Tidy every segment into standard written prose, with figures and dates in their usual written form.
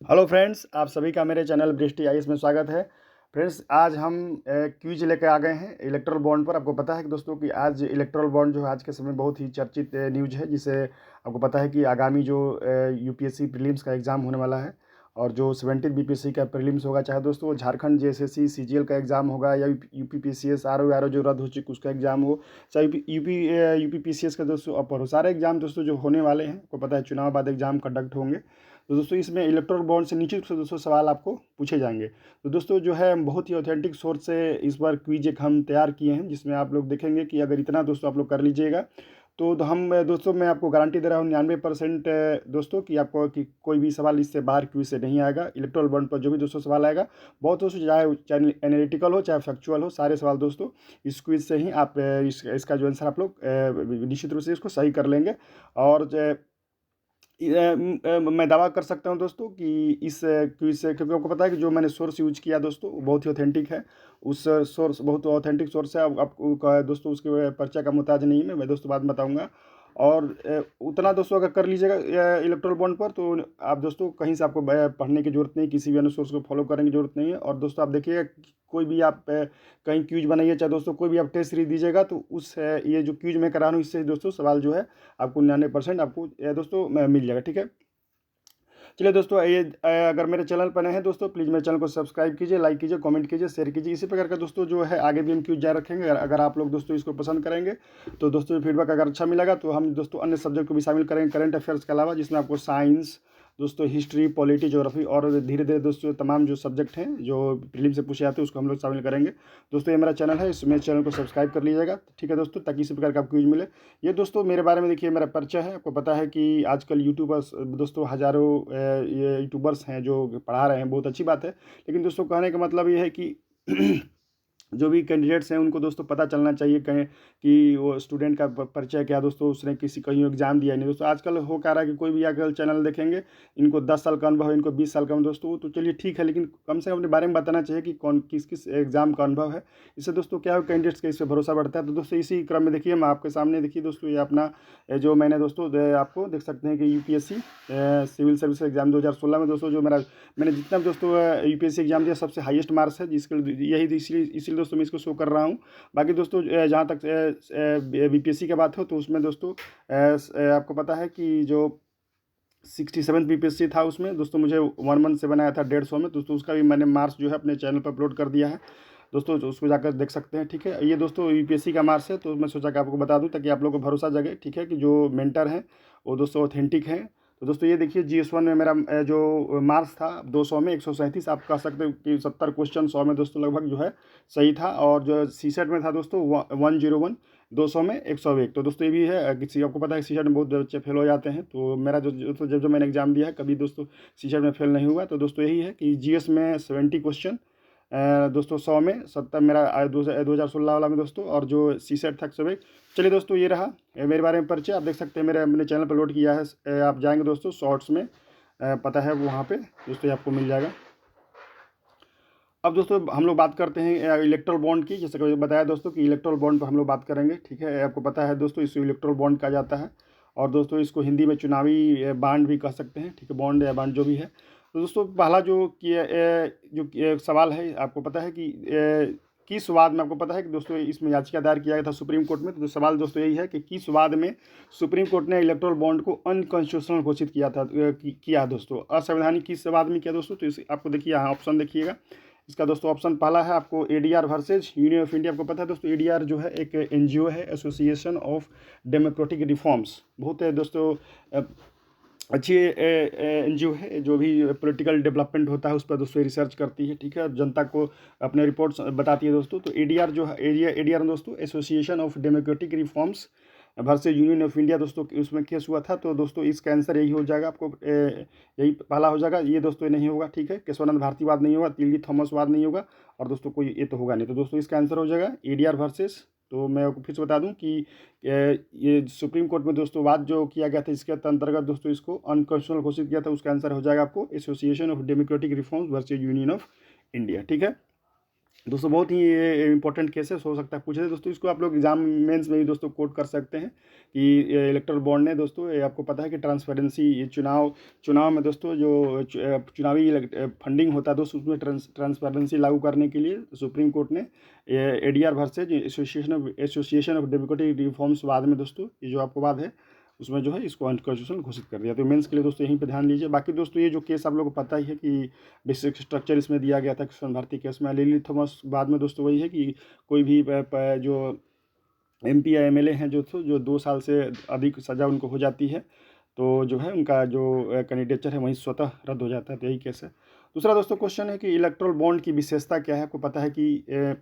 Hello friends, आप सभी का मेरे चैनल बृष्टि आईएएस में स्वागत है। फ्रेंड्स, आज हम क्विज लेकर आ गए हैं इलेक्ट्रल बॉन्ड पर। आपको पता है कि दोस्तों कि आज इलेक्ट्रल बॉन्ड जो है आज के समय बहुत ही चर्चित न्यूज है, जिसे आपको पता है कि आगामी जो यूपीएससी प्रीलिम्स का एग्ज़ाम होने वाला है और जो 17 बीपीएससी का प्रीलिम्स होगा, चाहे दोस्तों झारखंड जेएसएससी सीजीएल का एग्ज़ाम होगा या यूपी पीसीएस आरओ जो रद्द हो चुकी उसका एग्ज़ाम हो, चाहे यूपी पीसीएस का दोस्तों अपर हो, सारे एग्ज़ाम दोस्तों जो होने वाले हैं, आपको पता है चुनाव बाद एग्ज़ाम कंडक्ट होंगे। तो दोस्तों इसमें इलेक्ट्रल बॉन्ड से निश्चित रूप से दोस्तों सवाल आपको पूछे जाएंगे। तो दोस्तों जो है बहुत ही ऑथेंटिक सोर्स से इस बार क्विज एक हम तैयार किए हैं, जिसमें आप लोग देखेंगे कि अगर इतना दोस्तों आप लोग कर लीजिएगा तो हम दोस्तों मैं आपको गारंटी दे रहा हूँ 99% दोस्तों कि आपको कि कोई भी सवाल इससे बाहर क्विज से नहीं आएगा। इलेक्ट्रल बॉन्ड पर जो भी दोस्तों सवाल आएगा, बहुत दोस्तों चाहे चाहे एनालिटिकल हो चाहे फैक्चुअल हो, सारे सवाल दोस्तों इस क्विज से ही आप इसका जो आंसर आप लोग निश्चित रूप से इसको सही कर लेंगे। और मैं दावा कर सकता हूं दोस्तों कि इस क्विज से, क्योंकि आपको पता है कि जो मैंने सोर्स यूज किया दोस्तों वो बहुत ही ऑथेंटिक है। उस सोर्स बहुत ऑथेंटिक सोर्स है। आपको दोस्तों उसके परिचय का मोहताज नहीं है, मैं दोस्तों बाद में बताऊंगा। और उतना दोस्तों अगर कर लीजिएगा इलेक्ट्रल बॉन्ड पर, तो आप दोस्तों कहीं से आपको पढ़ने की जरूरत नहीं, किसी भी अन्य सोर्स को फॉलो करने की जरूरत नहीं है। और दोस्तों आप देखिएगा कोई भी आप कहीं क्यूज बनाइए, चाहे दोस्तों कोई भी आप टेस्ट सीरीज दीजिएगा, तो उस ये जो क्यूज मैं करा रहा हूँ इससे दोस्तों सवाल जो है आपको 99% आपको दोस्तों मिल जाएगा। ठीक है, चलिए दोस्तों, ये अगर मेरे चैनल पर नए हैं दोस्तों, प्लीज़ मेरे चैनल को सब्सक्राइब कीजिए, लाइक कीजिए, कमेंट कीजिए, शेयर कीजिए। इसी प्रकार का दोस्तों जो है आगे भी हम क्यूज जारी रखेंगे। अगर आप लोग दोस्तों इसको पसंद करेंगे तो दोस्तों फीडबैक अगर अच्छा मिलेगा तो हम दोस्तों अन्य सब्जेक्ट को भी शामिल करेंगे करंट अफेयर्स के अलावा, जिसमें आपको साइंस दोस्तों, हिस्ट्री, पॉलिटी, ज्योग्राफी और धीरे धीरे दोस्तों तमाम जो सब्जेक्ट हैं जो प्रीलिम से पूछे जाते हैं उसको हम लोग शामिल करेंगे। दोस्तों ये मेरा चैनल है, इसमें चैनल को सब्सक्राइब कर लीजिएगा, ठीक है दोस्तों, ताकि इसी प्रकार का क्यूज मिले। ये दोस्तों मेरे बारे में देखिए, मेरा परिचय है। आपको पता है कि आजकल यूट्यूबर्स दोस्तों हज़ारों ये यूट्यूबर्स हैं जो पढ़ा रहे हैं, बहुत अच्छी बात है। लेकिन दोस्तों कहने का मतलब ये है कि जो भी कैंडिडेट्स हैं उनको दोस्तों पता चलना चाहिए कहें कि वो स्टूडेंट का परिचय क्या दोस्तों, उसने किसी कहीं एग्जाम दिया नहीं। दोस्तों आजकल हो क्या रहा है कि कोई भी आजकल चैनल देखेंगे, इनको 10 साल का अनुभव है, इनको 20 साल का अनुभव, दोस्तों तो चलिए ठीक है, लेकिन कम से कम अपने बारे में बताना चाहिए कि कौन किस किस एग्जाम का अनुभव है। इससे दोस्तों क्या है, कैंडिडेट्स का इस पर भरोसा बढ़ता है। तो दोस्तों इसी क्रम में देखिए, मैं आपके सामने देखिए दोस्तों, ये अपना जो मैंने दोस्तों आपको देख सकते हैं कि यूपीएससी सिविल सर्विस एग्जाम 2016 में दोस्तों जो मैंने जितना भी दोस्तों यूपीएससी एग्जाम दिया सबसे हाईएस्ट मार्क्स है, जिसके यही इसीलिए दोस्तों मैं इसको शो कर रहा हूँ। बाकी दोस्तों जहाँ तक बीपीएससी की बात हो तो उसमें दोस्तों आपको पता है कि जो 67 बीपीएससी था उसमें दोस्तों मुझे 117 आया था 150 में। दोस्तों उसका भी मैंने मार्क्स जो है अपने चैनल पर अपलोड कर दिया है दोस्तों, जो उसको जाकर देख सकते हैं। ठीक है, ये दोस्तों यूपीएससी का मार्क्स है, तो मैं सोचा कि आपको बता दूं ताकि आप लोगों को भरोसा जगे। ठीक है, कि जो मेंटर हैं वो दोस्तों ऑथेंटिक हैं। तो दोस्तों ये देखिए, जीएस1 में मेरा जो मार्क्स था 200 में 137, आप कह सकते हो कि 70 क्वेश्चन 100 में दोस्तों लगभग जो है सही था। और जो सीसेट में था दोस्तों 101, 200 में 101। तो दोस्तों ये भी है, किसी आपको पता है सीसेट में बहुत बच्चे फेल हो जाते हैं, तो मेरा जब मैंने एग्जाम दिया है कभी दोस्तों सीसेट में फेल नहीं हुआ। तो दोस्तों यही है कि जीएस में 70 क्वेश्चन दोस्तों 100 में 70 मेरा 2016 वाला में दोस्तों, और जो सीसेट था 101। चलिए दोस्तों ये रहा मेरे बारे में परिचय। आप देख सकते हैं मेरे चैनल पर लोड किया है, आप जाएंगे दोस्तों शॉर्ट्स में, पता है वहाँ पे दोस्तों आपको मिल जाएगा। अब दोस्तों हम लोग बात करते हैं इलेक्ट्रल बॉन्ड की। जैसे कि बताया दोस्तों कि इलेक्ट्रल बॉन्ड पर हम लोग बात करेंगे। ठीक है, आपको पता है दोस्तों इसको इलेक्ट्रल बॉन्ड कहा जाता है, और दोस्तों इसको हिंदी में चुनावी बांड भी कह सकते हैं। ठीक है, बॉन्ड या बांड जो भी है। तो दोस्तों पहला जो सवाल है, आपको पता है कि किस वाद में, आपको पता है कि दोस्तों इसमें याचिका दायर किया गया था सुप्रीम कोर्ट में। तो सवाल दोस्तों यही है कि किस वाद में सुप्रीम कोर्ट ने इलेक्ट्रल बॉन्ड को अनकॉन्स्टिट्यूशनल घोषित किया था, किया दोस्तों, असंवैधानिक किस वाद में किया दोस्तों। तो इस आपको देखिए यहाँ ऑप्शन देखिएगा इसका दोस्तों। ऑप्शन पहला है आपको ADR versus union of India. आपको पता है दोस्तों एडीआर जो है एक एनजीओ है, एसोसिएशन ऑफ डेमोक्रेटिक रिफॉर्म्स, बहुत है दोस्तों अच्छी एनजीओ है, जो भी पॉलिटिकल डेवलपमेंट होता है उस पर दोस्तों रिसर्च करती है। ठीक है, और जनता को अपने रिपोर्ट्स बताती है दोस्तों। तो एडीआर जो है एडीआर दोस्तों association of democratic reforms versus union of India दोस्तों, उसमें केस हुआ था। तो दोस्तों इसका आंसर यही हो जाएगा, आपको यही पहला हो जाएगा। ये दोस्तों नहीं होगा, ठीक है, केशवानंद भारतीवाद नहीं होगा, तिल्ली थॉमस वाद नहीं होगा, और दोस्तों कोई ये तो होगा नहीं। तो दोस्तों इसका आंसर हो जाएगा एडीआर वर्सेस। तो मैं आपको फिर से बता दूं कि ये सुप्रीम कोर्ट में दोस्तों वाद जो किया गया था इसके अंतर्गत दोस्तों इसको अनकॉन्स्टिट्यूशनल घोषित किया था। उसका आंसर हो जाएगा आपको association of democratic reforms versus union of India. ठीक है, दोस्तों बहुत ही ये इंपॉर्टेंट केस है, हो सकता है पूछे दोस्तों। इसको आप लोग एग्जाम मेंस में भी दोस्तों कोट कर सकते हैं कि इलेक्टोरल बॉन्ड ने दोस्तों, ये आपको पता है कि ट्रांसपेरेंसी, ये चुनाव में दोस्तों जो चुनावी फंडिंग होता है दोस्तों, उसमें ट्रांसपेरेंसी लागू करने के लिए सुप्रीम कोर्ट ने ADR versus association of democratic reforms बाद में दोस्तों, ये जो आपको बाद है उसमें जो है इसको अनकॉन्स्टिट्यूशनल घोषित कर दिया। तो मेंस के लिए दोस्तों यहीं पे ध्यान दीजिए। बाकी दोस्तों ये जो केस आप लोगों को पता ही है कि बेसिक स्ट्रक्चर इसमें दिया गया था कृष्ण भारती केस में। लिली थॉमस बाद में दोस्तों वही है कि कोई भी जो एमपी या एमएलए हैं जो 2 साल से अधिक सज़ा उनको हो जाती है, तो जो है उनका जो कैंडिडेचर है वहीं स्वतः रद्द हो जाता है। तो यही केस है। दूसरा दोस्तों क्वेश्चन है कि इलेक्ट्रल बॉन्ड की विशेषता क्या है। आपको पता है कि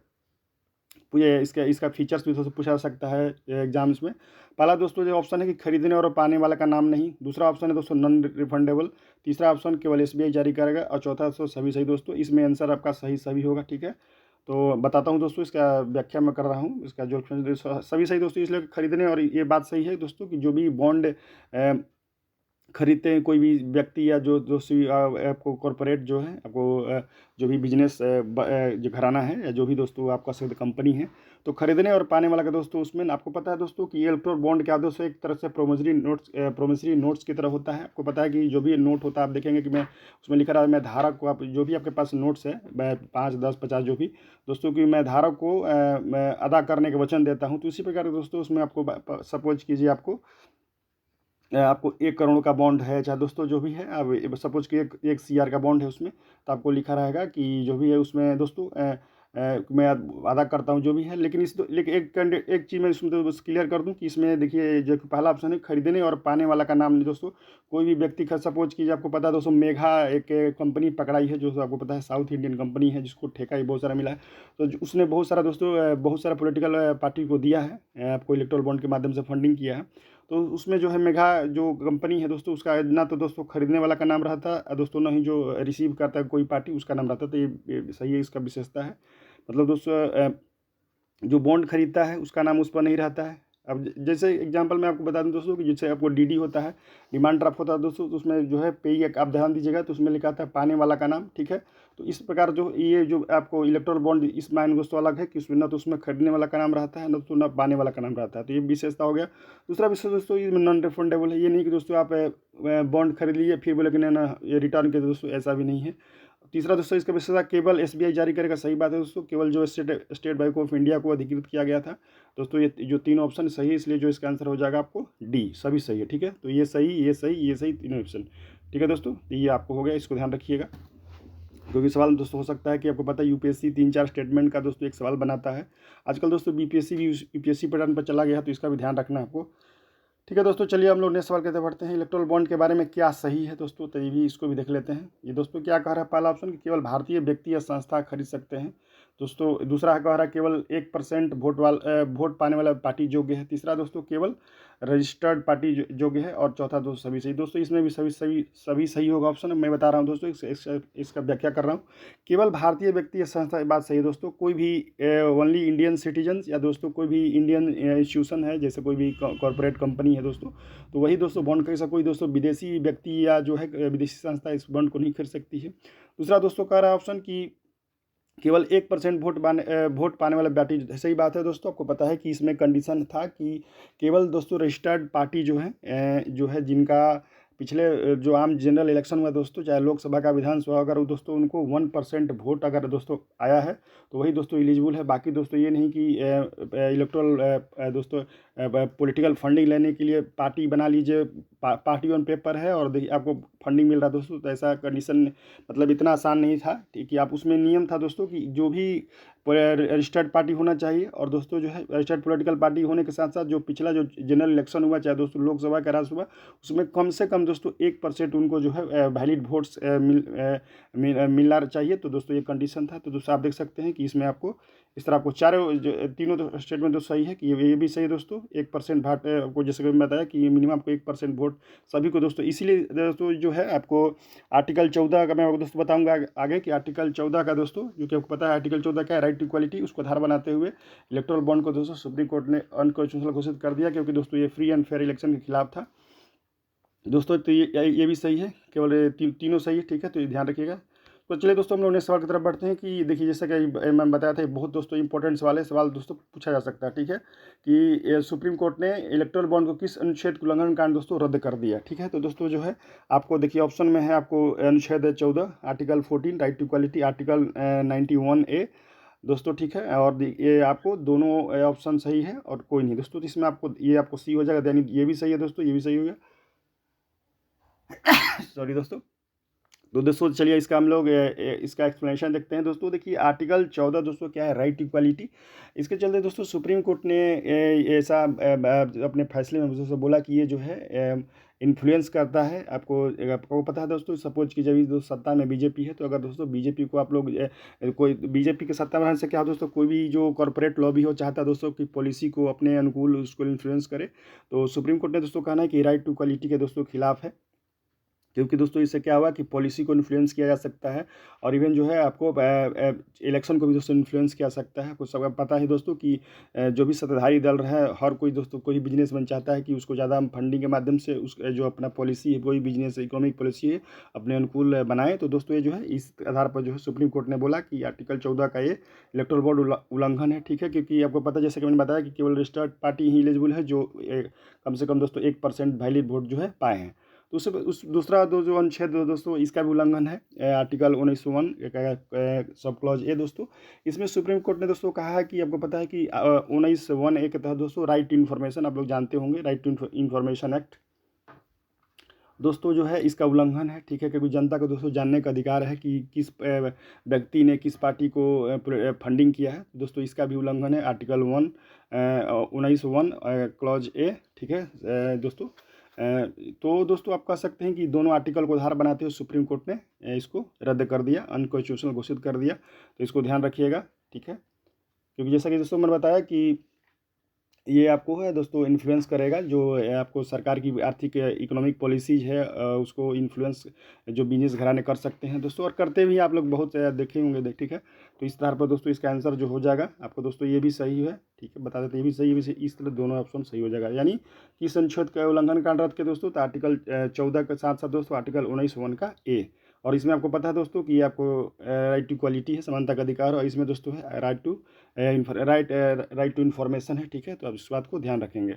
ये इसका फीचर्स भी दोस्तों पूछा जा सकता है एग्जाम्स में। पहला दोस्तों जो ऑप्शन है कि खरीदने और पाने वाला का नाम नहीं। दूसरा ऑप्शन है दोस्तों नॉन रिफंडेबल। तीसरा ऑप्शन केवल एसबीआई जारी करेगा। और चौथा दोस्तों सभी सही दोस्तों। इसमें आंसर आपका सही सभी होगा, ठीक है। तो बताता हूँ दोस्तों, इसका व्याख्या मैं कर रहा हूँ। इसका जो सभी सही दोस्तों इसलिए खरीदने, और ये बात सही है दोस्तों कि जो भी बॉन्ड खरीदते हैं कोई भी व्यक्ति या जो दोस्तों आपको कॉरपोरेट जो है आपको जो भी बिजनेस जो घराना है या जो भी दोस्तों आपका शब्द कंपनी है, तो खरीदने और पाने वाला का दोस्तों उसमें आपको पता है दोस्तों कि ये इलेक्ट्रल बॉन्ड क्या दोस्तों एक तरह से प्रोमिसरी नोट्स की तरह होता है। आपको पता है कि जो भी नोट होता है, आप देखेंगे कि मैं उसमें लिखा रहा है, मैं धारक को, आप जो भी आपके पास नोट्स है 5, 10, 50 जो भी दोस्तों की मैं धारक को मैं अदा करने के वचन देता हूँ। तो इसी प्रकार दोस्तों उसमें आपको सपोज कीजिए आपको 1 करोड़ का बॉन्ड है, चाहे दोस्तों जो भी है, अब सपोज कि एक सीआर का बॉन्ड है उसमें, तो आपको लिखा रहेगा कि जो भी है उसमें दोस्तों मैं अदा करता हूँ जो भी है। लेकिन लेकिन एक चीज़ मैं इसमें तो बस क्लियर कर दूं कि इसमें देखिए जो पहला ऑप्शन है खरीदने और पाने वाला का नाम नहीं दोस्तों। कोई भी व्यक्ति का सपोज कीजिए, आपको पता है दोस्तों मेघा एक कंपनी पकड़ाई है, जो आपको पता है साउथ इंडियन कंपनी है जिसको ठेका ही बहुत सारा मिला है। तो उसने बहुत सारा दोस्तों बहुत सारा पॉलिटिकल पार्टी को दिया है, आपको इलेक्ट्रल बॉन्ड के माध्यम से फंडिंग किया है। तो उसमें जो है मेघा जो कंपनी है दोस्तों, उसका ना तो दोस्तों खरीदने वाला का नाम रहता है दोस्तों, ना ही जो रिसीव करता है कोई पार्टी उसका नाम रहता है। तो ये सही है, इसका विशेषता है। मतलब दोस्तों जो बॉन्ड खरीदता है उसका नाम उस पर नहीं रहता है। अब जैसे एग्जांपल मैं आपको बता दूं दोस्तों कि जैसे आपको डीडी होता है, डिमांड ड्राफ्ट होता है दोस्तों, तो उसमें जो है पेई आप ध्यान दीजिएगा, तो उसमें लिखा था पाने वाला का नाम, ठीक है। तो इस प्रकार जो ये जो आपको इलेक्ट्रल बॉन्ड इस मायने दोस्तों अलग है कि उसमें ना तो उसमें खरीदने वाला का नाम रहता है, ना तो ना पाने वाला का नाम रहता है। तो ये विशेषता हो गया। दूसरा विशेष दोस्तों ये नॉन रिफंडेबल है। ये नहीं कि दोस्तों आप बॉन्ड खरीद लीजिए फिर बोले कि ना ना ये रिटर्न के, दोस्तों ऐसा भी नहीं है। तीसरा दोस्तों इसका विशेषता केवल एसबीआई जारी करेगा। सही बात है दोस्तों, केवल जो स्टेट बैंक ऑफ इंडिया को अधिकृत किया गया था दोस्तों। ये जो तीनों ऑप्शन सही है, इसलिए जो इसका आंसर हो जाएगा आपको डी, सभी सही है, ठीक है। तो ये सही, ये सही, ये सही, तीनों ऑप्शन, ठीक है दोस्तों। तो ये आपको हो गया, इसको ध्यान रखिएगा, क्योंकि सवाल दोस्तों हो सकता है कि आपको पता है यूपीएससी 3-4 स्टेटमेंट का दोस्तों एक सवाल बनाता है। आजकल दोस्तों बीपीएससी भी यूपीएससी पैटर्न पर चला गया है, तो इसका भी ध्यान रखना है आपको, ठीक है दोस्तों। चलिए हम लोग नेक्स्ट सवाल कहते बढ़ते हैं। इलेक्ट्रल बॉन्ड के बारे में क्या सही है दोस्तों, तो ये भी इसको भी देख लेते हैं। ये दोस्तों क्या कह रहा है, पहला ऑप्शन कि केवल भारतीय व्यक्ति या संस्था खरीद सकते हैं दोस्तों। दूसरा कह रहा है केवल 1% वोट पाने वाला पार्टी योग्य है। तीसरा दोस्तों केवल रजिस्टर्ड पार्टी योग्य है। और चौथा दोस्तों सभी सही। दोस्तों इसमें भी सभी सही होगा ऑप्शन, मैं बता रहा हूँ दोस्तों, इसका व्याख्या कर रहा हूँ। केवल भारतीय व्यक्ति या संस्था, बात सही है दोस्तों। कोई भी ओनली इंडियन सिटीजन या दोस्तों कोई भी इंडियन इंस्टीट्यूशन है, जैसे कोई भी कॉरपोरेट कंपनी है दोस्तों, तो वही दोस्तों बॉन्ड खरीद सकता। कोई दोस्तों विदेशी व्यक्ति या जो है विदेशी संस्था इस बॉन्ड को नहीं खरीद सकती है। दूसरा दोस्तों कह रहा है ऑप्शन कि केवल 1% वोट पाने वाला पार्टी। सही बात है दोस्तों। आपको पता है कि इसमें कंडीशन था कि केवल दोस्तों रजिस्टर्ड पार्टी जो है जिनका पिछले जो आम जनरल इलेक्शन हुआ दोस्तों, चाहे लोकसभा का विधानसभा, अगर दोस्तों उनको 1% वोट अगर दोस्तों आया है तो वही दोस्तों एलिजिबल है। बाकी दोस्तों ये नहीं कि इलेक्ट्रल दोस्तों पॉलिटिकल फंडिंग लेने के लिए पार्टी बना लीजिए, पार्टी ऑन पेपर है और देखिए आपको फंडिंग मिल रहा है दोस्तों। तो ऐसा कंडीशन मतलब इतना आसान नहीं था, ठीक है। आप उसमें नियम था दोस्तों कि जो भी रजिस्टर्ड पार्टी होना चाहिए, और दोस्तों जो है रजिस्टर्ड पॉलिटिकल पार्टी होने के साथ साथ जो पिछला जो जनरल इलेक्शन हुआ, चाहे दोस्तों लोकसभा का राज्यसभा, उसमें कम से कम दोस्तों 1% उनको जो है वैलिड वोट्स मिलना चाहिए। तो दोस्तों ये कंडीशन था। तो दोस्तों आप देख सकते हैं कि इसमें आपको इस तरह आपको तीनों स्टेटमेंट तो सही है कि ये भी सही है दोस्तों। 1% वोट आपको, जैसे कि मैंने बताया कि मिनिमम आपको 1% वोट सभी को दोस्तों। इसीलिए दोस्तों जो है आपको आर्टिकल 14 का मैं आपको दोस्तों बताऊंगा आगे कि आर्टिकल 14 का दोस्तों, जो कि आपको पता है आर्टिकल 14 क्या है, राइट टू इक्वालिटी, उसको आधार बनाते हुए इलेक्टोरल बॉन्ड को दोस्तों सुप्रीम कोर्ट ने अनकॉन्स्टिट्यूशनल घोषित कर दिया, क्योंकि दोस्तों ये फ्री एंड फेयर इलेक्शन के खिलाफ था दोस्तों। तो ये भी सही है, केवल तीनों सही है, ठीक है। तो ये ध्यान रखिएगा। तो चलिए दोस्तों हम लोग नेक्स्ट सवाल की तरफ बढ़ते हैं कि देखिए जैसा कि मैं बताया था बहुत दोस्तों इंपॉर्टेंट सवाल है, सवाल दोस्तों पूछा जा सकता है, ठीक है, कि सुप्रीम कोर्ट ने इलेक्टोरल बॉन्ड को किस अनुच्छेद के उल्लंघन कारण दोस्तों रद्द कर दिया, ठीक है। तो दोस्तों जो है आपको देखिए ऑप्शन में है आपको अनुच्छेद 14 article 14 right to equality, article 91A दोस्तों, ठीक है। और ये आपको दोनों ऑप्शन सही है और कोई नहीं दोस्तों, तो इसमें आपको ये आपको सी हो जाएगा, यानी ये भी सही है दोस्तों, ये भी सही हो गया। सॉरी दोस्तों। तो दोस्तों चलिए इसका हम लोग इसका एक्सप्लेनेशन देखते हैं दोस्तों। देखिए आर्टिकल 14 दोस्तों क्या है, राइट इक्वालिटी। इसके चलते दोस्तों सुप्रीम कोर्ट ने ऐसा अपने फैसले में दोस्तों बोला कि ये जो है इन्फ्लुएंस करता है। आपको पता है दोस्तों, सपोज कि जब दोस्तों सत्ता में बीजेपी है, तो अगर दोस्तों बीजेपी को आप लोग कोई बीजेपी के सत्ता में रहने से क्या हो दोस्तों, कोई भी जो कॉर्पोरेट लॉबी हो चाहता है दोस्तों कि पॉलिसी को अपने अनुकूल उसको इन्फ्लुएंस करे, तो सुप्रीम कोर्ट ने दोस्तों कहना है कि राइट टू इक्वालिटी के दोस्तों खिलाफ है, क्योंकि दोस्तों इससे क्या हुआ कि पॉलिसी को इन्फ्लुएंस किया जा सकता है और इवन जो है आपको इलेक्शन को भी दोस्तों इन्फ्लुएंस किया सकता है। कुछ सब पता है दोस्तों कि जो भी सत्ताधारी दल रहा है, हर कोई दोस्तों कोई बिजनेसमैन चाहता है कि उसको ज़्यादा फंडिंग के माध्यम से उस जो अपना पॉलिसी है, कोई बिजनेस इकोनॉमिक पॉलिसी है अपने अनुकूल बनाए। तो दोस्तों ये जो है इस आधार पर जो है सुप्रीम कोर्ट ने बोला कि आर्टिकल 14 का ये इलेक्टोरल बॉन्ड उल्लंघन है, ठीक है। क्योंकि आपको पता जैसे कि मैंने बताया कि केवल रजिस्टर्ड पार्टी ही एलिजिबल है जो कम से कम दोस्तों 1% वैलिड वोट जो है पाए हैं। तो उस दूसरा जो अनुच्छेद दोस्तों इसका भी उल्लंघन है, आर्टिकल 19(1) सब क्लॉज ए दोस्तों। इसमें सुप्रीम कोर्ट ने दोस्तों कहा है कि आपको पता है कि 19(1)(a) के तहत दोस्तों राइट टू इन्फॉर्मेशन, आप लोग जानते होंगे, राइट टू इन्फॉर्मेशन एक्ट दोस्तों जो है इसका उल्लंघन है, ठीक है। क्योंकि जनता को दोस्तों जानने का अधिकार है कि किस व्यक्ति ने किस पार्टी को फंडिंग किया है, दोस्तों इसका भी उल्लंघन है, आर्टिकल 19(1) क्लॉज ए, ठीक है दोस्तों। तो दोस्तों आप कह सकते हैं कि दोनों आर्टिकल को आधार बनाते हुए सुप्रीम कोर्ट ने इसको रद्द कर दिया, अनकॉन्स्टिट्यूशनल घोषित कर दिया। तो इसको ध्यान रखिएगा, ठीक है। क्योंकि जैसा कि दोस्तों मैंने बताया कि ये आपको है दोस्तों इन्फ्लुएंस करेगा, जो आपको सरकार की आर्थिक इकोनॉमिक पॉलिसीज है उसको इन्फ्लुएंस जो बिजनेस घराने कर सकते हैं दोस्तों, और करते भी आप लोग बहुत देखे होंगे, ठीक है। तो इस तरह पर दोस्तों इसका आंसर जो हो जाएगा आपको दोस्तों ये भी सही है, ठीक है, बता देते ये भी सही, ये भी सही, इस तरह दोनों ऑप्शन सही हो जाएगा। यानी कि संशोध का उल्लंघन कांड रद्द के दोस्तों, तो आर्टिकल 14 के साथ साथ दोस्तों आर्टिकल 19(1) का ए, और इसमें आपको पता है दोस्तों कि आपको राइट टू इक्वालिटी है, समानता का अधिकार, और इसमें दोस्तों है राइट टू इन्फॉर्मेशन है, ठीक है। तो आप इस बात को ध्यान रखेंगे,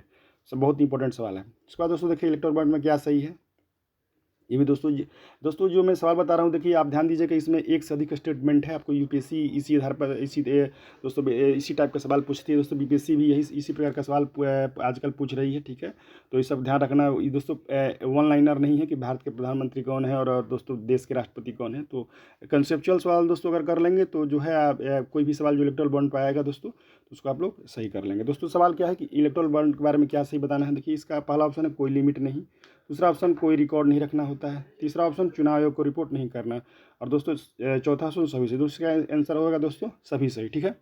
सब बहुत इंपॉर्टेंट सवाल है। इसके बाद दोस्तों देखिए इलेक्टोरल बॉन्ड में क्या सही है, ये भी दोस्तों जो मैं सवाल बता रहा हूँ, देखिए आप ध्यान दीजिए कि इसमें एक से अधिक स्टेटमेंट है। आपको यूपीएससी इसी आधार पर दोस्तों इसी टाइप का सवाल पूछती है दोस्तों, बीपीएससी भी यही इसी प्रकार का सवाल आजकल पूछ रही है, ठीक है। तो ये सब ध्यान रखना, ये दोस्तों वन लाइनर नहीं है कि भारत के प्रधानमंत्री कौन है और दोस्तों देश के राष्ट्रपति कौन है। तो कंसेप्चुअल सवाल दोस्तों अगर कर लेंगे तो जो है आप कोई भी सवाल जो इलेक्टोरल बॉन्ड पर आएगा दोस्तों, तो उसको आप लोग सही कर लेंगे। दोस्तों सवाल क्या है कि इलेक्टोरल बॉन्ड के बारे में क्या सही बताना है। देखिए इसका पहला ऑप्शन है कोई लिमिट नहीं, दूसरा ऑप्शन कोई रिकॉर्ड नहीं रखना होता है, तीसरा ऑप्शन चुनाव आयोग को रिपोर्ट नहीं करना, और दोस्तों चौथा ऑप्शन सभी सही। दोस्तों इसका आंसर होगा दोस्तों सभी सही, ठीक है।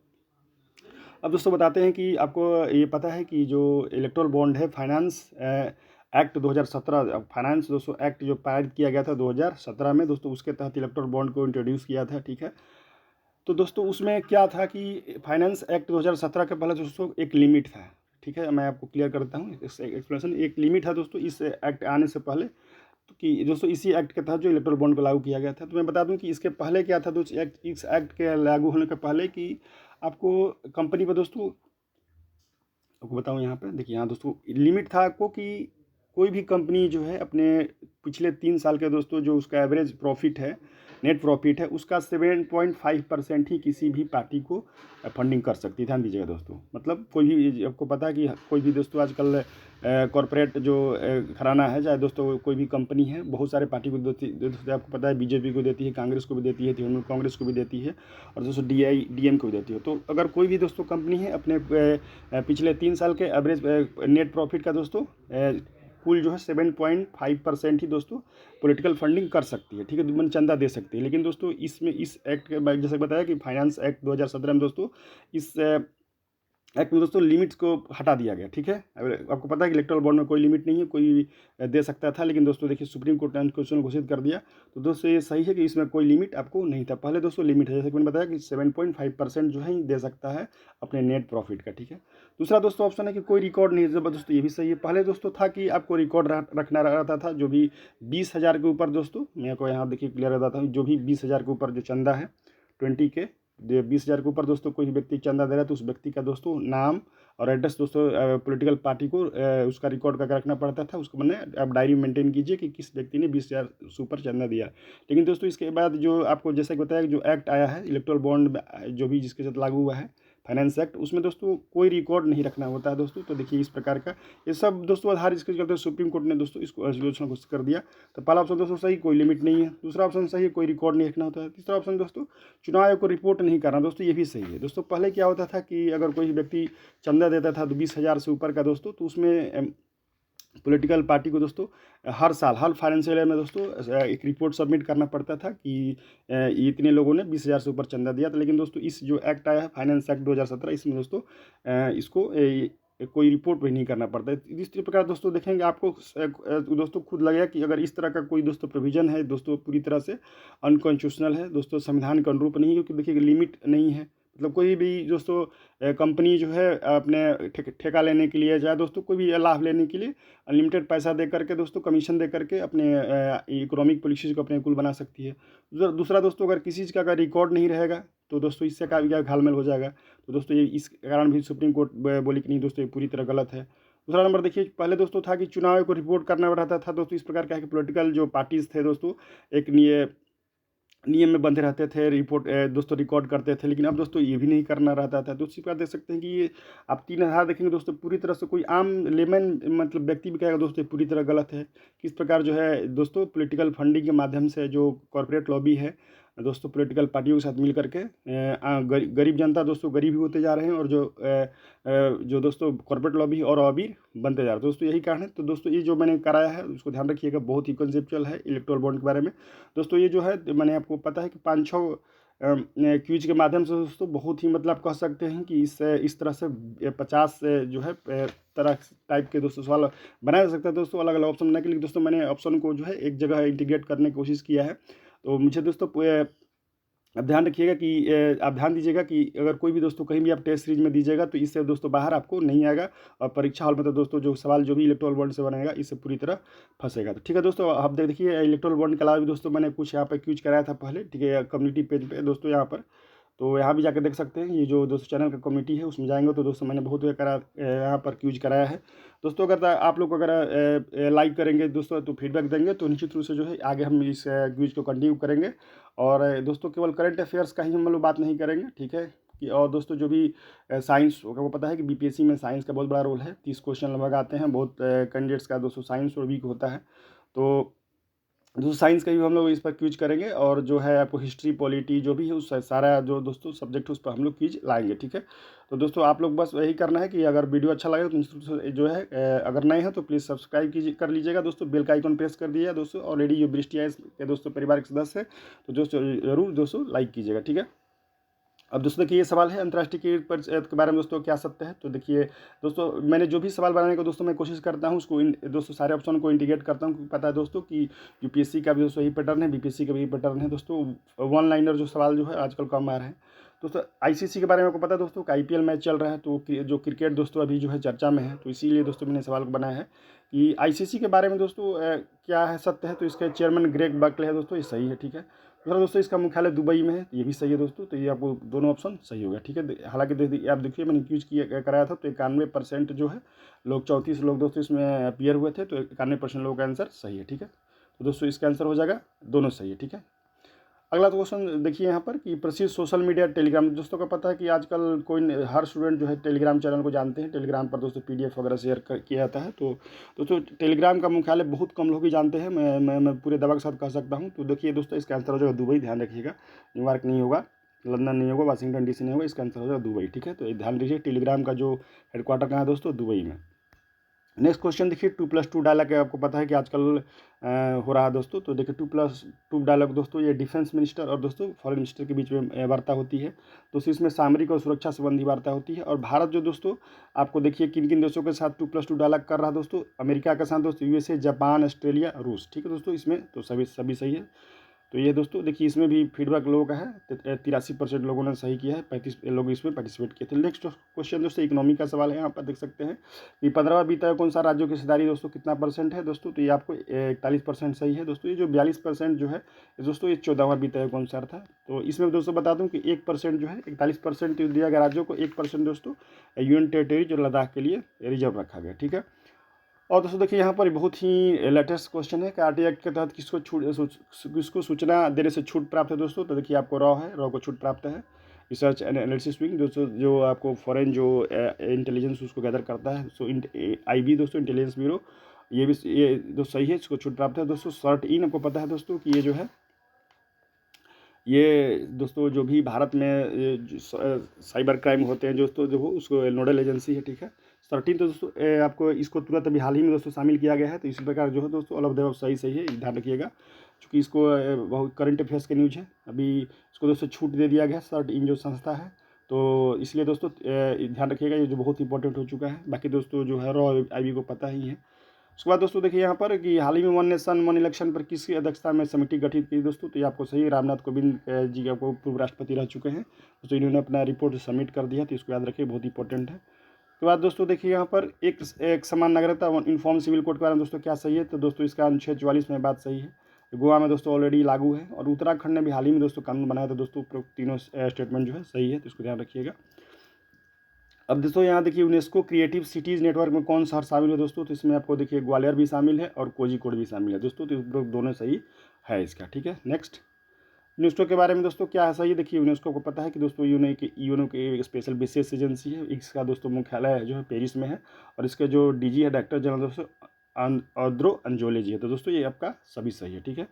अब दोस्तों बताते हैं कि आपको ये पता है कि जो इलेक्टोरल बॉन्ड है फाइनेंस एक्ट 2017, फाइनेंस दोस्तों एक्ट जो पारित किया गया था 2017 में दोस्तों, उसके तहत इलेक्टोरल बॉन्ड को इंट्रोड्यूस किया था, ठीक है। तो दोस्तों उसमें क्या था कि फाइनेंस एक्ट 2017 के पहले दोस्तों एक लिमिट था, ठीक है। मैं आपको क्लियर करता हूँ इस एक्सप्लेनेशन, एक लिमिट है दोस्तों इस एक्ट आने से पहले, तो कि दोस्तों इसी एक्ट के तहत जो इलेक्टोरल बॉन्ड को लागू किया गया था। तो मैं बता दूं कि इसके पहले क्या था दोस्तों, इस एक्ट के लागू होने के पहले कि आपको कंपनी पर दोस्तों आपको बताऊं यहाँ पे, देखिए यहाँ दोस्तों लिमिट था आपको कि कोई भी कंपनी जो है अपने पिछले 3 साल के दोस्तों जो उसका एवरेज प्रॉफिट है, नेट प्रॉफिट है, उसका 7.5% ही किसी भी पार्टी को फंडिंग कर सकती है। ध्यान दीजिएगा दोस्तों, मतलब कोई भी, आपको पता है कि कोई भी दोस्तों आजकल कॉरपोरेट जो घराना है, चाहे दोस्तों कोई भी कंपनी है, बहुत सारे पार्टी को देती दोस्तों, आपको पता है बीजेपी को देती है, कांग्रेस को भी देती है, तृणमूल कांग्रेस को भी देती है, और दोस्तों डीएम को भी देती है। तो अगर कोई भी दोस्तों कंपनी है अपने पिछले 3 साल के एवरेज नेट प्रॉफिट का दोस्तों कुल जो है 7.5% ही दोस्तों पॉलिटिकल फंडिंग कर सकती है, ठीक है, दुश्मन चंदा दे सकती है। लेकिन दोस्तों इसमें इस एक्ट के जैसे बताया कि फाइनेंस एक्ट 2017 में दोस्तों इस एक्ट में दोस्तों लिमिट्स को हटा दिया गया, ठीक है। अब आपको पता है कि इलेक्टोरल बॉन्ड में कोई लिमिट नहीं है, कोई भी दे सकता था, लेकिन दोस्तों देखिए सुप्रीम कोर्ट ने अनकॉन्स्टिट्यूशनल घोषित कर दिया। तो दोस्तों ये सही है कि इसमें कोई लिमिट आपको नहीं था। पहले दोस्तों लिमिट है, जैसे कि मैंने बताया कि 7.5% जो है दे सकता है अपने नेट प्रॉफिट का, ठीक है। दूसरा दोस्तों ऑप्शन है कि कोई रिकॉर्ड नहीं है, दोस्तों ये भी सही है। पहले दोस्तों था कि आपको रिकॉर्ड रखना रहता था, जो भी 20,000 के ऊपर दोस्तों, मेरे को यहाँ देखिए क्लियर बताता हूँ, जो भी 20,000 के ऊपर जो चंदा है 20 के 20,000 के ऊपर दोस्तों कोई व्यक्ति चंदा दे रहा है तो उस व्यक्ति का दोस्तों नाम और एड्रेस दोस्तों पॉलिटिकल पार्टी को उसका रिकॉर्ड करके रखना पड़ता था। उसको मैंने आप डायरी मेंटेन कीजिए कि किस व्यक्ति ने 20,000 से ऊपर चंदा दिया। लेकिन दोस्तों इसके बाद जो आपको जैसा कि बताया जो एक्ट आया है इलेक्टोरल बॉन्ड जो भी जिसके साथ लागू हुआ है फाइनेंस एक्ट, उसमें दोस्तों कोई रिकॉर्ड नहीं रखना होता है दोस्तों। तो देखिए इस प्रकार का ये सब दोस्तों आधार इसके चलते सुप्रीम कोर्ट ने दोस्तों इसको रेजोल्यूशन घोषित कर दिया। तो पहला ऑप्शन दोस्तों सही, कोई लिमिट नहीं है। दूसरा ऑप्शन सही है, कोई रिकॉर्ड नहीं रखना होता है। तीसरा ऑप्शन दोस्तों चुनाव आयोग को रिपोर्ट नहीं करना, दोस्तों ये भी सही है। दोस्तों पहले क्या होता था कि अगर कोई व्यक्ति चंदा देता था 20,000 से ऊपर का दोस्तों, तो उसमें पॉलिटिकल पार्टी को दोस्तों हर साल हर फाइनेंशियल ईयर में दोस्तों एक रिपोर्ट सबमिट करना पड़ता था कि इतने लोगों ने 20,000 से ऊपर चंदा दिया था। लेकिन दोस्तों इस जो एक्ट आया है फाइनेंस एक्ट 2017, इसमें दोस्तों इसको कोई रिपोर्ट भी नहीं करना पड़ता है। इस प्रकार दोस्तों देखेंगे आपको दोस्तों खुद लगेगा कि अगर इस तरह का कोई दोस्तों प्रोविज़न है दोस्तों पूरी तरह से अनकॉन्स्टिट्यूशनल है दोस्तों, संविधान के अनुरूप नहीं है, क्योंकि देखिए लिमिट नहीं है। मतलब कोई भी दोस्तों कंपनी जो है अपने ठेका लेने के लिए या दोस्तों कोई भी लाभ लेने के लिए अनलिमिटेड पैसा दे करके दोस्तों कमीशन दे करके अपने इकोनॉमिक पॉलिसीज़ को अपने अनुकूल बना सकती है। दूसरा दोस्तों अगर किसी चीज़ का अगर रिकॉर्ड नहीं रहेगा तो दोस्तों इससे क्या घालमेल हो जाएगा। तो दोस्तों ये इस कारण भी सुप्रीम कोर्ट बोली कि नहीं दोस्तों ये पूरी तरह गलत है। दूसरा नंबर देखिए पहले दोस्तों था कि चुनाव को रिपोर्ट करना रहता था दोस्तों। इस प्रकार क्या है कि पॉलिटिकल जो पार्टीज़ थे दोस्तों एक नियम में बंधे रहते थे, रिपोर्ट दोस्तों रिकॉर्ड करते थे। लेकिन अब दोस्तों ये भी नहीं करना रहता था। दोस्तों क्या देख सकते हैं कि ये आप 3 आधार देखेंगे दोस्तों पूरी तरह से कोई आम लेमन मतलब व्यक्ति भी कहेगा दोस्तों पूरी तरह गलत है। किस प्रकार जो है दोस्तों पॉलिटिकल फंडिंग के माध्यम से जो कॉर्पोरेट लॉबी है दोस्तों पॉलिटिकल पार्टियों के साथ मिल करके गरीब जनता दोस्तों गरीब ही होते जा रहे हैं, और जो दोस्तों कॉर्पोरेट लॉबी और अमीर बनते जा रहे हैं दोस्तों, यही कारण है। तो दोस्तों ये जो मैंने कराया है उसको ध्यान रखिएगा, बहुत ही कॉन्सेप्चुअल है इलेक्टोरल बॉन्ड के बारे में दोस्तों। ये जो है मैंने आपको पता है कि 5-6 क्विज के माध्यम से दोस्तों बहुत ही मतलब कह सकते हैं कि इस तरह से 50 जो है तरह टाइप के दोस्तों सवाल बनाया जा सकता है दोस्तों अलग अलग ऑप्शन बनाने के लिए। दोस्तों मैंने ऑप्शन को जो है एक जगह इंटीग्रेट करने की कोशिश किया है। तो मुझे दोस्तों अब ध्यान रखिएगा कि आप ध्यान दीजिएगा कि अगर कोई भी दोस्तों कहीं भी आप टेस्ट सीरीज में दीजिएगा तो इससे दोस्तों बाहर आपको नहीं आएगा, और परीक्षा हॉल में तो दोस्तों जो सवाल जो भी इलेक्टोरल बॉन्ड से बनाएगा इससे पूरी तरह फंसेगा। तो ठीक है दोस्तों, आप देखिए इलेक्टोरल बॉन्ड के अलावा भी दोस्तों मैंने कुछ यहाँ पर क्यूज कराया था पहले, ठीक है, कम्युनिटी पेज पे दोस्तों यहाँ पर, तो यहाँ भी जाकर देख सकते हैं। ये जो दोस्तों चैनल का कम्युनिटी है उसमें जाएंगे तो दोस्तों मैंने बहुत यहाँ पर क्यूज कराया है दोस्तों। अगर आप लोग अगर लाइक करेंगे दोस्तों तो फीडबैक देंगे तो निश्चित रूप से जो है आगे हम इस क्यूज को कंटिन्यू करेंगे। और दोस्तों केवल करंट अफेयर्स का ही हम लोग बात नहीं करेंगे, ठीक है कि, और दोस्तों जो भी साइंस को पता है कि बीपीएससी में साइंस का बहुत बड़ा रोल है, 30 क्वेश्चन लगभग आते हैं, बहुत कैंडिडेट्स का दोस्तों साइंस और वीक होता है। तो दोस्तों साइंस का भी हम लोग इस पर क्विज करेंगे, और जो है आपको हिस्ट्री पॉलिटी जो भी है उस सारा जो दोस्तों सब्जेक्ट है उस पर हम लोग क्विज लाएंगे, ठीक है। तो दोस्तों आप लोग बस यही करना है कि अगर वीडियो अच्छा लगे तो जो है अगर नए हैं तो प्लीज़ सब्सक्राइब कर लीजिएगा दोस्तों, बेल का आइकन प्रेस कर दिया दोस्तों। ऑलरेडी जो वृष्टि आइस के दोस्तों परिवार के सदस्य है तो दोस्तों जरूर दोस्तों लाइक कीजिएगा, ठीक है। अब दोस्तों देखिए ये सवाल है अंतर्राष्ट्रीय क्रिकेट के बारे में दोस्तों क्या सत्य है। तो देखिए दोस्तों मैंने जो भी सवाल बनाने का दोस्तों मैं कोशिश करता हूँ उसको दोस्तों सारे ऑप्शन को इंटीग्रेट करता हूँ, क्योंकि पता है दोस्तों कि यूपीएससी का भी दोस्तों यही पैटर्न है, बीपीएससी का भी यही पैटर्न है दोस्तों। वन लाइनर जो सवाल जो है आजकल कम आ रहे हैं दोस्तों। आईसीसी के बारे में आपको पता है दोस्तों कि आईपीएल मैच चल रहा है, तो जो क्रिकेट दोस्तों अभी जो है चर्चा में है, तो इसीलिए दोस्तों मैंने सवाल को बनाया है कि आईसीसी के बारे में दोस्तों क्या है सत्य है। तो इसके चेयरमैन ग्रेग बर्कले है दोस्तों, ये सही है, ठीक है। दूसरा दोस्तों इसका मुख्यालय दुबई में है, ये भी सही है दोस्तों। तो ये आपको दोनों ऑप्शन सही हो गया, ठीक है। हालांकि आप देखिए मैंने क्यूज कराया था तो 91% जो है लोग 34 लोग दोस्तों इसमें अपीयर हुए थे, तो 91% लोगों का आंसर सही है, ठीक है। तो दोस्तों इसका आंसर हो जाएगा दोनों सही है, ठीक है। अगला क्वेश्चन देखिए यहाँ पर कि प्रसिद्ध सोशल मीडिया टेलीग्राम, दोस्तों का पता है कि आजकल हर स्टूडेंट जो है टेलीग्राम चैनल को जानते हैं। टेलीग्राम पर दोस्तों पीडीएफ वगैरह शेयर किया जाता है। तो दोस्तों टेलीग्राम का मुख्यालय बहुत कम लोग ही जानते हैं, मैं पूरे दवा के साथ कह सकता हूँ। तो देखिए दोस्तों इसका आंसर हो जाएगा दुबई, ध्यान रखिएगा, न्यूयॉर्क नहीं होगा, लंदन नहीं होगा, वाशिंगटन डीसी नहीं होगा, इसका आंसर हो जाएगा दुबई, ठीक है। तो ध्यान रखिए टेलीग्राम का जो हेडक्वार्टर कहाँ है दोस्तों, दुबई में। नेक्स्ट क्वेश्चन देखिए 2+2 डायलॉग है, आपको पता है कि आजकल हो रहा है दोस्तों। तो देखिए 2+2 डायलॉग दोस्तों ये डिफेंस मिनिस्टर और दोस्तों फॉरेन मिनिस्टर के बीच में वार्ता होती है। दोस्तों इसमें सामरिक और सुरक्षा संबंधी वार्ता होती है। और भारत जो दोस्तों आपको देखिए किन किन देशों के साथ 2+2 डायलॉग कर रहा है दोस्तों। अमेरिका के साथ दोस्तों USA, जापान, ऑस्ट्रेलिया, रूस, ठीक है दोस्तों। इसमें तो सभी सही है। तो ये दोस्तों देखिए इसमें भी फीडबैक लोगों का है, 83% लोगों ने सही किया है, 35 लोग इसमें पार्टिसिपेट किए थे। नेक्स्ट क्वेश्चन दोस्तों इकोनॉमी का सवाल है, यहाँ पर देख सकते हैं कि 15वां वित्त आयोग कौन सा राज्यों की हिस्सेदारी दोस्तों कितना % है दोस्तों। तो ये आपको 41% सही है दोस्तों। ये जो 42% जो है दोस्तों ये 14वां वित्त आयोग अनुसार था। तो इसमें दोस्तों बता दूं कि 1% जो है 41% दिया गया राज्यों को, 1% दोस्तों यूनियन टेरिटरी जो लद्दाख के लिए रिजर्व रखा गया, ठीक है। और दोस्तों देखिए यहाँ पर बहुत ही लेटेस्ट क्वेश्चन है कि आरटीआई एक्ट के तहत किसको सूचना देने से छूट प्राप्त है दोस्तों। तो देखिए आपको रॉ को छूट प्राप्त है। रिसर्च एंड एनालिसिस विंग दोस्तों जो आपको फॉरेन जो इंटेलिजेंस उसको गैदर करता है, सो IB दोस्तों इंटेलिजेंस ब्यूरो, ये दोस्तों सही है, इसको छूट प्राप्त है दोस्तों। CERT-In आपको पता है दोस्तों कि ये जो है ये दोस्तों जो भी भारत में साइबर क्राइम होते हैं दोस्तों जो हो उसको नोडल एजेंसी है, ठीक है। 13 तो दोस्तों आपको इसको तुरंत अभी हाल ही में दोस्तों शामिल किया गया है। तो इसी प्रकार जो है दोस्तों ऑल ऑफ द सही है, ध्यान रखिएगा, क्योंकि इसको बहुत करंट अफेयर्स के न्यूज है। अभी इसको दोस्तों छूट दे दिया गया 13 जो संस्था है, तो इसलिए दोस्तों ध्यान रखिएगा, ये जो बहुत इंपॉर्टेंट हो चुका है। बाकी दोस्तों जो है रॉ IB को पता ही है। उसके बाद दोस्तों देखिए यहाँ पर कि हाल ही में वन नेशन वन इलेक्शन पर किसकी अध्यक्षता में समिति गठित की दोस्तों। तो ये आपको सही, रामनाथ कोविंद जी आपको पूर्व राष्ट्रपति रह चुके हैं दोस्तों, इन्होंने अपना रिपोर्ट सबमिट कर दिया, तो इसको याद रखिए, बहुत इंपॉर्टेंट है। उसके बाद दोस्तों देखिए यहाँ पर एक समान नागरिकता यूनिफॉर्म सिविल कोड के बारे में दोस्तों क्या सही है। तो दोस्तों इसका अनुच्छेद 44 में बात सही है, गोवा में दोस्तों ऑलरेडी लागू है, और उत्तराखंड ने भी हाल ही में दोस्तों कानून बनाया था दोस्तों। उपरोक्त तीनों स्टेटमेंट जो है सही है, तो इसको ध्यान रखिएगा। अब दोस्तों यहाँ देखिए यूनेस्को क्रिएटिव सिटीज़ नेटवर्क में कौन शहर शामिल है दोस्तों। तो इसमें आपको देखिए ग्वालियर भी शामिल है और कोझिकोड भी शामिल है दोस्तों, तो दोनों सही है इसका, ठीक है। नेक्स्ट यूनेस्को के बारे में दोस्तों क्या है सही है। देखिए यूनेस्को को पता है कि दोस्तों यूनो की एक स्पेशल विशेष एजेंसी है। इसका दोस्तों मुख्यालय जो है पेरिस में है, और इसके जो DG है डायरेक्टर जनरल दोस्तों ऑड्रो अंजोले जी है। तो दोस्तों ये आपका सभी सही है, ठीक है।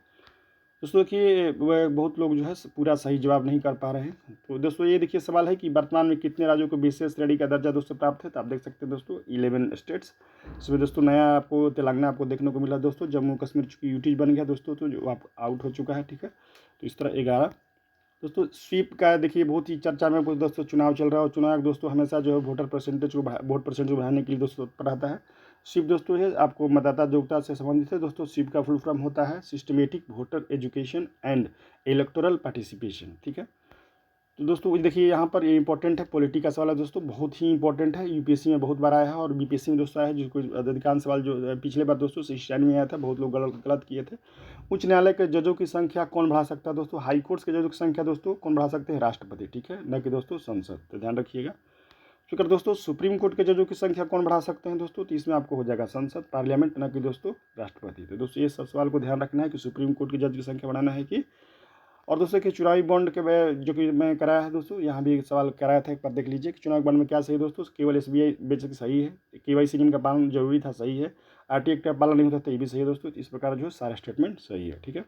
दोस्तों देखिए वह बहुत लोग जो है पूरा सही जवाब नहीं कर पा रहे हैं। तो दोस्तों ये देखिए सवाल है कि वर्तमान में कितने राज्यों को विशेष श्रेणी का दर्जा दोस्तों प्राप्त है। तो आप देख सकते हैं दोस्तों 11 स्टेट्स। इसमें दोस्तों नया आपको तेलंगाना आपको देखने को मिला दोस्तों, जम्मू कश्मीर चूँकि यूटी बन गया दोस्तों, तो जो आप आउट हो चुका है, ठीक है। तो इस तरह 11 दोस्तों स्वीप का देखिए बहुत ही चर्चा में दोस्तों चुनाव चल रहा है, और चुनाव दोस्तों हमेशा जो है वोट परसेंटेज को बढ़ाने के लिए दोस्तों रहता है। स्वीप दोस्तों है आपको मतदाता जागरूकता से संबंधित है दोस्तों। स्वीप का फुल फॉर्म होता है systematic voter education and electoral participation, ठीक है। तो दोस्तों देखिए यहाँ पर ये इंपॉर्टेंट है, पॉलिटी का सवाल है दोस्तों, बहुत ही इंपॉर्टेंट है। UPSC में बहुत बार आया है और BPSC में दोस्तों आया है, जिसको अधिकांश सवाल जो पिछले बार दोस्तों 96 में आया था, बहुत लोग गलत किए थे। उच्च न्यायालय के जजों की संख्या कौन बढ़ा सकता है दोस्तों। हाई कोर्ट्स के जजों की संख्या दोस्तों कौन बढ़ा सकते हैं, राष्ट्रपति, ठीक है, न कि दोस्तों संसद, तो ध्यान रखिएगा। फिर दोस्तों सुप्रीम कोर्ट के जजों की संख्या कौन बढ़ा सकते हैं दोस्तों। तो इसमें आपको हो जाएगा संसद, पार्लियामेंट, न कि दोस्तों राष्ट्रपति। तो दोस्तों ये सब सवाल को ध्यान रखना है कि सुप्रीम कोर्ट के जज की संख्या बढ़ाना है कि। और दोस्तों कि चुनावी बॉन्ड के जो कि मैं कराया है दोस्तों, यहाँ भी एक सवाल कराया था, एक बार देख लीजिए कि चुनावी बॉन्ड में क्या सही है दोस्तों। केवल SBI बेच सही है, KYC नियम का पालन जरूरी था, सही है। RTI एक्ट का पालन नहीं होता तो ये भी सही है दोस्तों। इस प्रकार जो है सारा स्टेटमेंट सही है, ठीक है।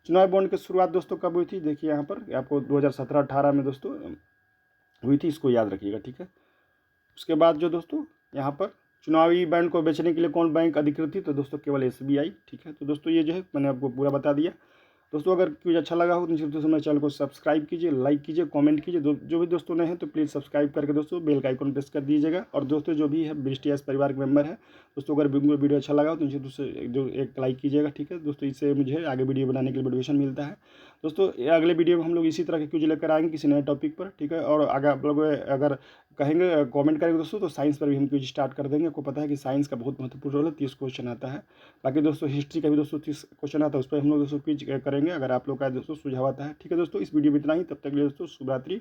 चुनावी बॉन्ड की शुरुआत दोस्तों कब हुई थी, देखिए यहाँ पर आपको 2017-18 में दोस्तों हुई थी, इसको याद रखिएगा, ठीक है। उसके बाद जो दोस्तों यहाँ पर चुनावी बॉन्ड को बेचने के लिए कौन बैंक अधिकृत थी, तो दोस्तों केवल SBI, ठीक है। तो दोस्तों ये जो है मैंने आपको पूरा बता दिया दोस्तों। अगर कुछ अच्छा लगा हो तो नीचे दोस्तों मेरे चैनल को सब्सक्राइब कीजिए, लाइक कीजिए, कमेंट कीजिए। जो भी दोस्तों नए हैं तो प्लीज़ सब्सक्राइब करके दोस्तों बेल का आइकन प्रेस कर दीजिएगा। और दोस्तों जो भी है BSTS परिवार के मेंबर है दोस्तों, अगर वीडियो अच्छा लगा हो तो नीचे दोस्तों जो एक लाइक कीजिएगा, ठीक है दोस्तों। इससे मुझे आगे वीडियो बनाने के लिए मोटिवेशन मिलता है दोस्तों। अगले वीडियो में हम लोग इसी तरह के क्विज लेकर आएंगे किसी नए टॉपिक पर, ठीक है। और आगे आप लोग अगर कहेंगे कमेंट करेंगे दोस्तों तो साइंस पर भी हम क्विज स्टार्ट कर देंगे। आपको पता है कि साइंस का बहुत महत्वपूर्ण रोल है, 30 क्वेश्चन आता है। बाकी दोस्तों हिस्ट्री का भी दोस्तों 30 क्वेश्चन आता है, उस पर हम लोग दोस्तों क्विज करेंगे अगर आप लोग का दोस्तों सुझाव आता है, ठीक है दोस्तों। इस वीडियो में इतना ही, तब तक के लिए दोस्तों शुभ रात्रि।